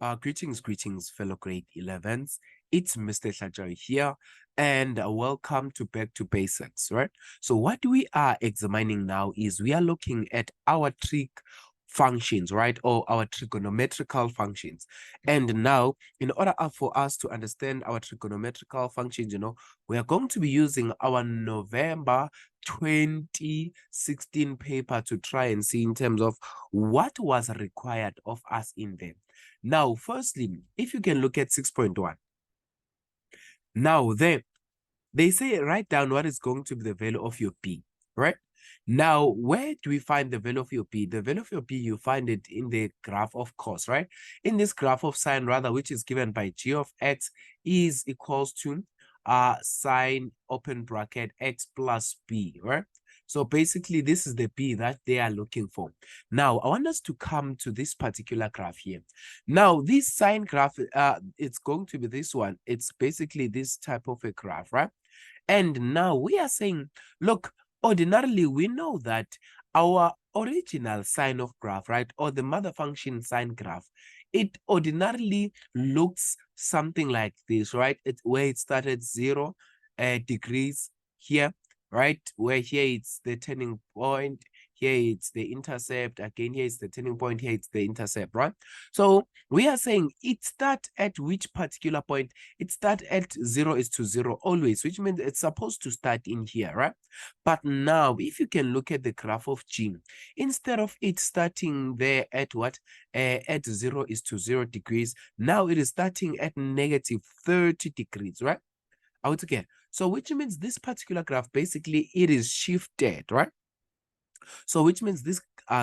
Greetings, fellow grade 11s. It's Mr. Shajai here, and welcome to Back to Basics, right? So, what we are examining now is we are looking at our trig functions, right? Or our trigonometrical functions. And now, in order for us to understand our trigonometrical functions, we are going to be using our November 2016 paper to try and see in terms of what was required of us in there. Now, firstly, if you can look at 6.1. Now, there, they say write down what is going to be the value of your P, right? Now, where do we find the value of your P? The value of your P, you find it in the graph of cos, right? In this graph of sine, rather, which is given by g of x is equals to sine open bracket x plus b, right? So basically, this is the P that they are looking for. Now, I want us to come to this particular graph here. Now, this sine graph, it's going to be this one. It's basically this type of a graph, right? And now we are saying, look, ordinarily, we know that our original sine of graph, right, or the mother function sine graph, it ordinarily looks something like this, right? It's where it started 0 degrees here, right? Where here it's the turning point, here it's the intercept, again here it's the turning point, here it's the intercept, right? So we are saying it start at which particular point? It start at 0 is to 0 always, which means it's supposed to start in here, right? But now if you can look at the graph of G, instead of it starting there at what? At 0 is to 0 degrees, now it is starting at negative 30 degrees, right? Out again. So which means this particular graph, basically it is shifted, right? So which means this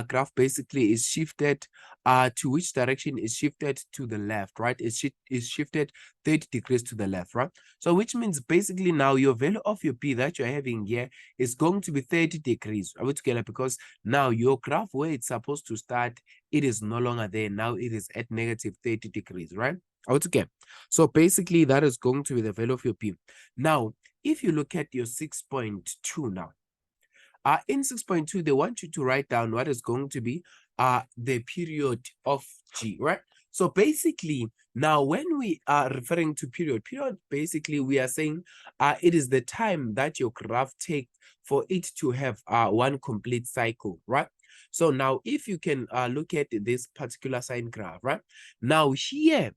graph basically is shifted to which direction? Is shifted to the left, right? Is shifted 30 degrees to the left, right? So which means basically now your value of your P that you're having here is going to be 30 degrees. Are we together? Because now your graph where it's supposed to start, it is no longer there. Now it is at negative 30 degrees, right? Are we together? So basically that is going to be the value of your P. Now, if you look at your 6.2 now, in 6.2, they want you to write down what is going to be the period of G, right? So basically, now when we are referring to period, basically we are saying it is the time that your graph takes for it to have one complete cycle, right? So now if you can look at this particular sine graph, right? Now here,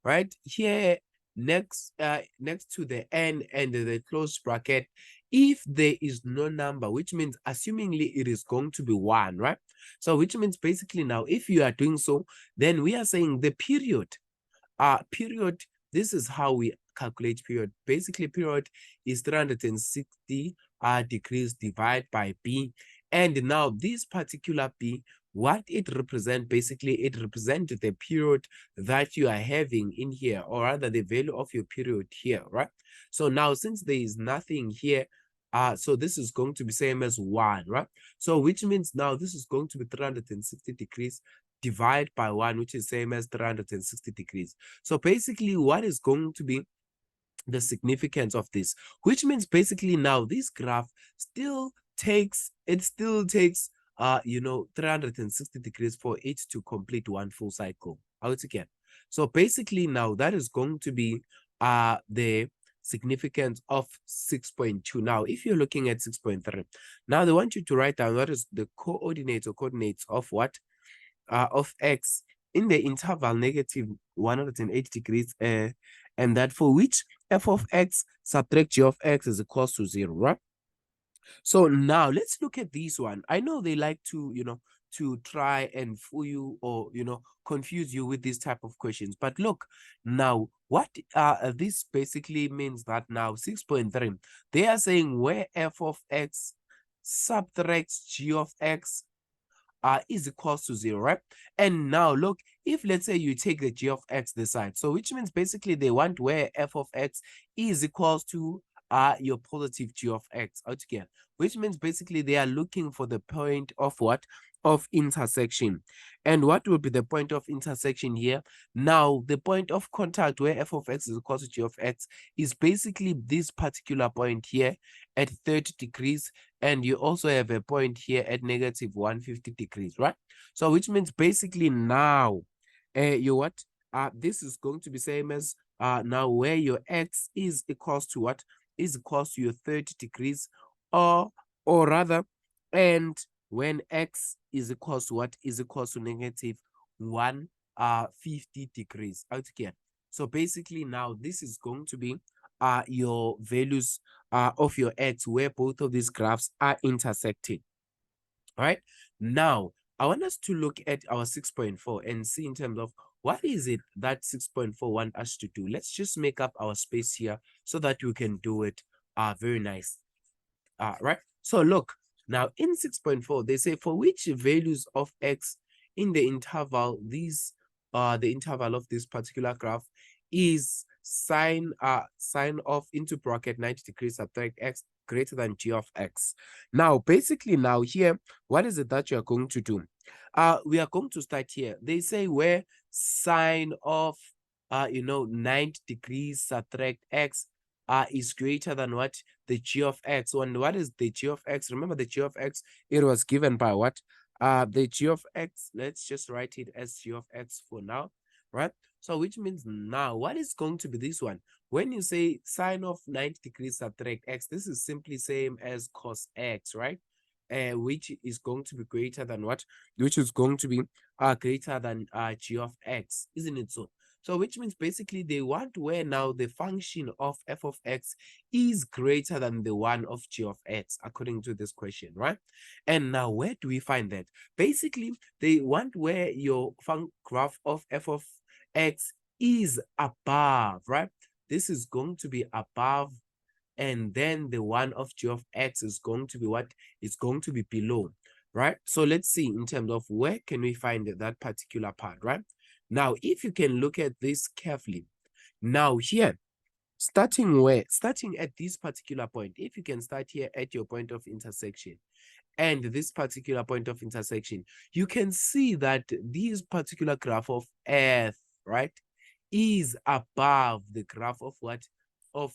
right? Here next to the n and the close bracket, if there is no number, which means assumingly it is going to be 1, right? So which means basically now if you are doing so, then we are saying the period, this is how we calculate period. Basically period is 360 degrees divided by b, and now this particular b, what it represents, basically it represents the period that you are having in here, or rather the value of your period here, right? So now since there is nothing here, so this is going to be same as 1, right? So which means now this is going to be 360 degrees divided by 1, which is same as 360 degrees. So basically what is going to be the significance of this, which means basically now this graph still takes 360 degrees for it to complete one full cycle out again. So basically now that is going to be the significance of 6.2. Now if you're looking at 6.3, now they want you to write down what is the coordinates or coordinates of what of x in the interval negative 180 degrees, and that for which f of x subtract g of x is equals to 0, right? So now let's look at this one. I know they like to, to try and fool you or, confuse you with this type of questions. But look, now what this basically means that now 6.3, they are saying where f of x subtracts g of x is equals to 0, right? And now look, if let's say you take the g of x this side, so which means basically they want where f of x is equals to your positive g of x out here, which means basically they are looking for the point of what? Of intersection. And what will be the point of intersection here? Now the point of contact where f of x is equal to g of x is basically this particular point here at 30 degrees, and you also have a point here at negative 150 degrees, right? So which means basically now you what? this is going to be same as now where your x is equals to what? Is equals to your 30 degrees, or rather, and when x is equals to what? Is equals to negative 150 degrees. Out again. So basically now this is going to be your values of your x where both of these graphs are intersecting. All right. Now, I want us to look at our 6.4 and see in terms of what is it that 6.4 want us to do. Let's just make up our space here so that we can do it very nice. Right. So look, now in 6.4, they say for which values of x in the interval, the interval of this particular graph is sine of into bracket 90 degrees subtract x greater than g of x. Now, basically now here, what is it that you are going to do? We are going to start here. They say where sine of 90 degrees subtract x is greater than what? The g of x. And what is the g of x? Remember the g of x, it was given by what? The g of x, let's just write it as g of x for now, right? So which means now what is going to be this one? When you say sine of 90 degrees subtract x, this is simply same as cos x, right? Which is going to be greater than what? Which is going to be greater than g of x, isn't it so? So which means basically they want where now the function of f of x is greater than the one of g of x, according to this question, right? And now where do we find that? Basically, they want where your graph of f of x is above, right? This is going to be above, and then the one of g of x is going to be what? It's going to be below, right? So let's see in terms of where can we find that particular part, right? Now, if you can look at this carefully, now here, starting at this particular point, if you can start here at your point of intersection, and this particular point of intersection, you can see that this particular graph of f, right, is above the graph of what? Of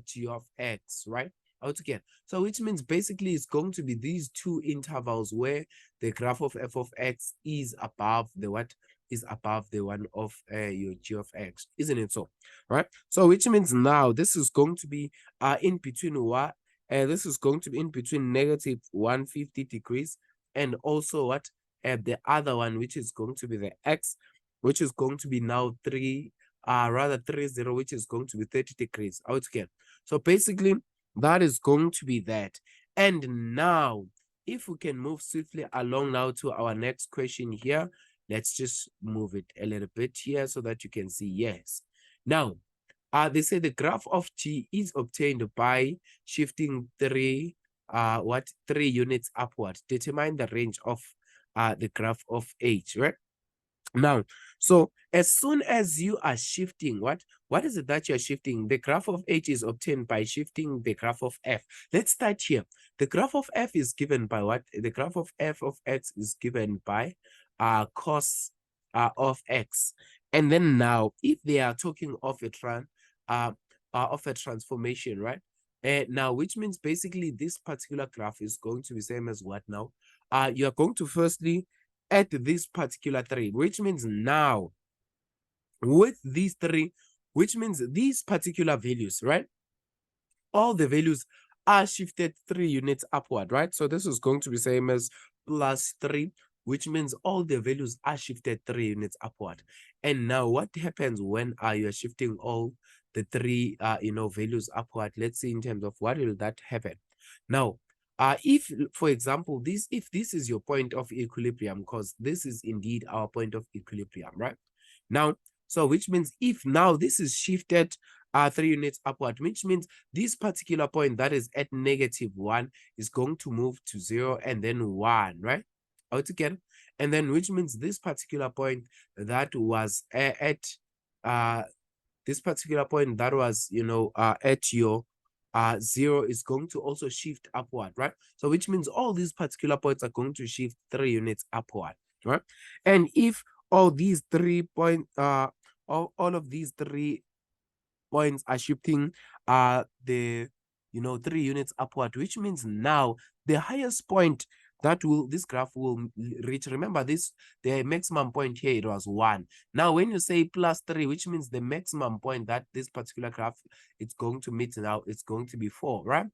g of x, right? Out again. So which means basically it's going to be these two intervals where the graph of f of x is above the what? Is above the one of your g of x, isn't it so? Right? So which means now this is going to be in between what? This is going to be in between negative 150 degrees and also what? The other one, which is going to be the x, which is going to be now 30, which is going to be 30 degrees out again. So basically, that is going to be that. And now, if we can move swiftly along now to our next question here, let's just move it a little bit here so that you can see. Yes. Now, they say the graph of G is obtained by shifting 3 units upward. Determine the range of the graph of H, right? Now, so as soon as you are shifting, what is it that you're shifting? The graph of H is obtained by shifting the graph of F. Let's start here. The graph of F is given by what? The graph of F of X is given by cos of X. And then now, if they are talking of a transformation, right? Now, which means basically this particular graph is going to be same as what now? You are going to firstly at this particular 3, which means now with these 3, which means these particular values, right? All the values are shifted 3 units upward, right? So this is going to be same as +3, which means all the values are shifted 3 units upward. And now what happens when you are shifting all the 3 values upward? Let's see in terms of what will that happen. Now, if, for example, if this is your point of equilibrium, because this is indeed our point of equilibrium, right? Now, so which means if now this is shifted 3 units upward, which means this particular point that is at -1 is going to move to 0 and then 1, right? Altogether. And then which means this particular point that was at this particular point that was, at your 0 is going to also shift upward, right? So which means all these particular points are going to shift 3 units upward, right? And if all these 3 points, all of these 3 points are shifting the 3 units upward, which means now the highest point this graph will reach, remember this, the maximum point here, it was 1. Now when you say plus 3, which means the maximum point that this particular graph it's going to meet now, it's going to be 4, right?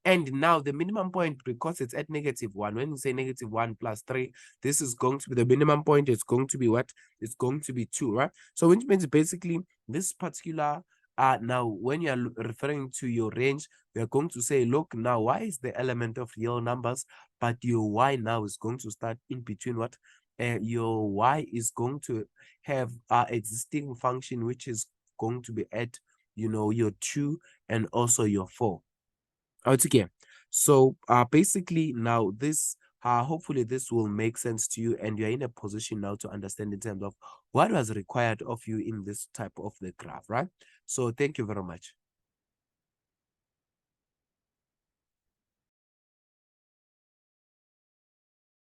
And now the minimum point, because it's at -1, when you say -1 plus 3, this is going to be the minimum point. It's going to be what? It's going to be 2, right? So which means basically this particular, now when you are referring to your range, we are going to say, look, now y is the element of real numbers, but your y now is going to start in between what? Your y is going to have existing function, which is going to be at, your 2 and also your 4. Okay, so basically now this hopefully this will make sense to you, and you're in a position now to understand in terms of what was required of you in this type of the graph, right? So thank you very much.